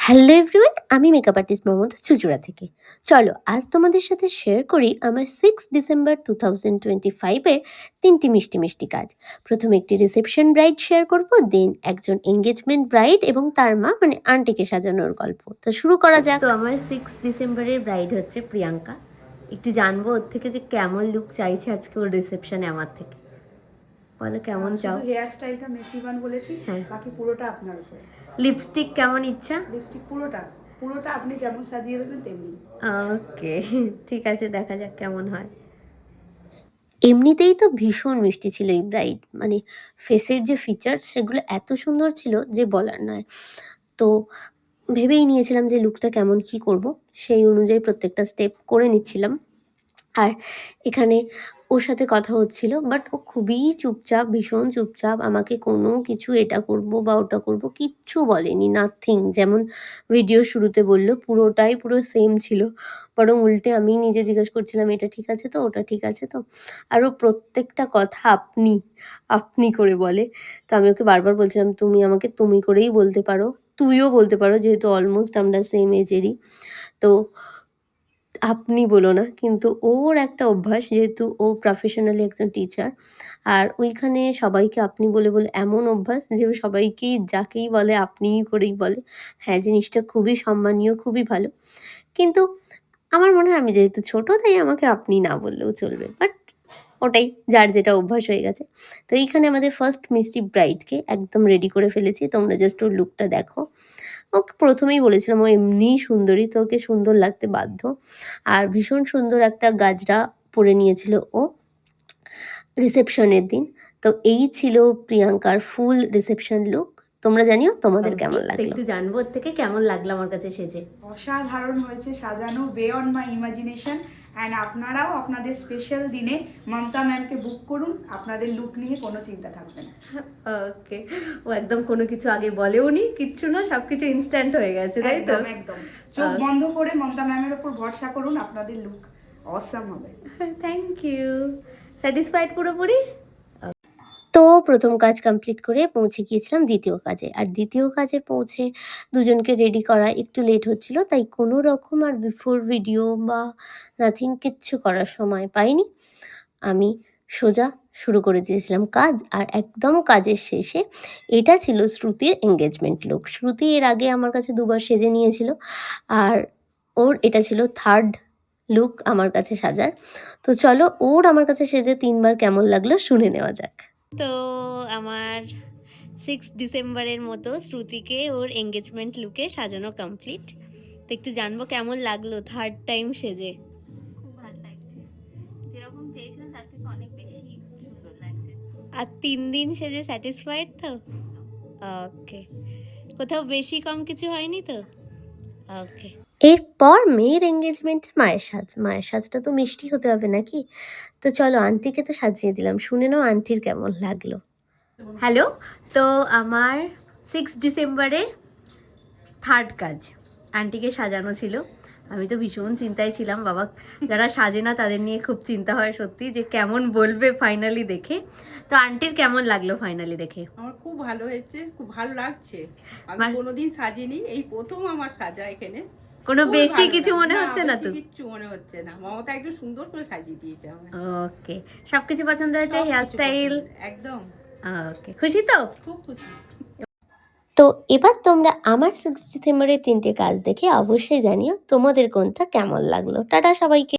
Hello everyone, আমি makeup artist Mohammad Chuchura থেকে। চলো আজ তোমাদের সাথে শেয়ার করি আমার 6 ডিসেম্বর 2025-এর 3টি মিষ্টি মিষ্টি কাজ। প্রথমে একটি রিসেপশন ব্রাইড শেয়ার করব, দেন একজন এঙ্গেজমেন্ট ব্রাইড এবং তার মা মানে আন্টিকে সাজানোর গল্প। তো শুরু করা যাক। তো আমার 6 ডিসেম্বরের ব্রাইড হচ্ছে প্রিয়াঙ্কা। একটু জানবো ওর থেকে যে কেমন লুক চাইছে আজকে ওর রিসেপশনে আমার থেকে। বলো কেমন চাও? হেয়ার স্টাইলটা মেসি বান বলেছি, হ্যাঁ, বাকি পুরোটা আপনার উপরে। লিপস্টিক কেমন ইচ্ছা? লিপস্টিক পুরোটা আপনি যেমন সাজিয়ে দেবেন তেমনি। ওকে, ঠিক আছে, দেখা যাক কেমন হয়। এমনিতেই তো ভীষণ মিষ্টি ছিল এই ব্রাইড, মানে ফেসের যে ফিচার্স সেগুলো এত সুন্দর ছিল যে বলার নয়। তো ভেবেই নিয়েছিলাম যে লুকটা কেমন কি করব, সেই অনুযায়ী প্রত্যেকটা স্টেপ করে নিচ্ছিলাম। আর এখানে ওর সাথে কথা হচ্ছিল, বাট ও খুবই চুপচাপ, ভীষণ চুপচাপ। আমাকে কোনো কিছু এটা করব বা ওটা করব কিচ্ছু বলেনি, নাথিং। যেমন ভিডিও শুরুতে বললো পুরো সেম ছিল, বরং উল্টে আমি নিজে জিজ্ঞেস করছিলাম এটা ঠিক আছে তো, ওটা ঠিক আছে তো। আর ও প্রত্যেকটা কথা আপনি আপনি করে বলে। তো আমি ওকে বারবার বলছিলাম তুমি আমাকে তুমি করেই বলতে পারো, তুইও বলতে পারো, যেহেতু অলমোস্ট আমরা সেম এজেরই। তো আপনি বলো না, কিন্তু ওর একটা অভ্যাস, যেহেতু ও প্রফেশনালি একজন টিচার, আর ওইখানে সবাইকে আপনি বলে বলে এমন অভ্যাস যে ও সবাইকেই যাকেই বলে আপনিই করেই বলে। হ্যাঁ, জিনিসটা খুবই সম্মানীয়, খুবই ভালো। কিন্তু আমার মনে হয় আমি যেহেতু ছোট তাই আমাকে আপনি না বললেও চলবে, বাট ওটাই যার যেটা অভ্যাস হয়ে গেছে। তো এইখানে আমাদের ফার্স্ট মিষ্টি ব্রাইডকে একদম রেডি করে ফেলেছি, তোমরা জাস্ট ওর লুকটা দেখো। ওকে প্রথমেই বলেছিলাম ও এমনিই সুন্দরী, তো ওকে সুন্দর লাগতে বাধ্য। আর ভীষণ সুন্দর একটা গাজরা পরে নিয়েছিল ও রিসেপশনের দিন। তো এই ছিল প্রিয়াঙ্কার ফুল রিসেপশন লুক। তোমরা জানিও তোমাদের কেমন লাগলো। একটু জানবো ওর থেকে কেমন লাগলো আমার কাছে সেজে। অসাধারণ হয়েছে সাজানো, বিয়ন্ড মাই ইমাজিনেশন। অ্যান্ড আপনারাও আপনাদের স্পেশাল দিনে মমতা ম্যামকে বুক করুন, আপনাদের লুক নিয়ে কোনো চিন্তা থাকবে না। ওকে, ও একদম কোনো কিছু আগে বলেও নি, কিচ্ছু না, সবকিছু ইনস্ট্যান্ট হয়ে গেছে, তাই তো? একদম চোখ বন্ধ করে মমতা ম্যামের উপর ভরসা করুন, আপনাদের লুক অসাম হবে। Thank you. স্যাটিসফাইড পুরোপুরি? তো প্রথম কাজ কমপ্লিট করে পৌঁছে গিয়েছিলাম দ্বিতীয় কাজে। আর দ্বিতীয় কাজে পৌঁছে দুজনকে রেডি করা একটু লেট হচ্ছিল, তাই কোনো রকম আর বিফোর ভিডিও বা নাথিং কিচ্ছু করার সময় পাইনি। আমি সোজা শুরু করে দিয়েছিলাম কাজ। আর একদম কাজের শেষে এটা ছিল শ্রুতির এঙ্গেজমেন্ট লুক। শ্রুতি এর আগে আমার কাছে দুবার সেজে নিয়েছিল, আর ওর এটা ছিল থার্ড লুক আমার কাছে সাজার। তো চলো ওর আমার কাছে সেজে 3বার কেমন লাগলো শুনে নেওয়া যাক। তো আমার 6 ডিসেম্বরের মতো শ্রুতিকে ওর এঙ্গেজমেন্ট লুকে সাজানো কমপ্লিট। তো একটু জানবো কেমন লাগলো থার্ড টাইম সেজে। খুব ভালো লাগছে, যেরকম চেয়েছিলাম তার থেকে অনেক বেশি সুন্দর লাগছে। আর 3 দিন সেজে স্যাটিসফাইড তো? ওকে, কোথাও বেশি কম কিছু হয়নি তো? ওকে। এরপর মেয়ের এঙ্গেজমেন্ট মায়ের সাজ। মায়ের সাজটা তো মিষ্টি হতে হবে নাকি? তো চলো আন্টিকে তো সাজিয়ে দিলাম, শুনে নাও আন্টির কেমন লাগলো। হ্যালো, তো আমার 6 ডিসেম্বরের থার্ড কাজ আন্টিকে সাজানো ছিল। আমি তো ভীষণ চিন্তায় ছিলাম, বাবা যারা সাজে না তাদের নিয়ে খুব চিন্তা হয় সত্যি, যে কেমন বলবে ফাইনালি দেখে। তো আন্টির কেমন লাগলো ফাইনালি দেখে? আমার খুব ভালো হয়েছে, খুব ভালো লাগছে। আমি কোনোদিন সাজিনি, এই প্রথম আমার সাজা এখানে। কোনো বেশি কিছু মনে হচ্ছে না তো? কিচ্ছু মনে হচ্ছে না, মমতা একদম সুন্দর করে সাজিয়ে দিয়েছে আমাকে। ওকে, সবকিছু পছন্দ হয়েছে? হেয়ার স্টাইল একদম। ওকে, খুশি তো? খুব খুশি। তো এবার তোমরা আমার 6 ডিসেম্বরের 3টে কাজ দেখে অবশ্যই জানিও তোমাদের কোনটা কেমন লাগলো। টাটা সবাইকে।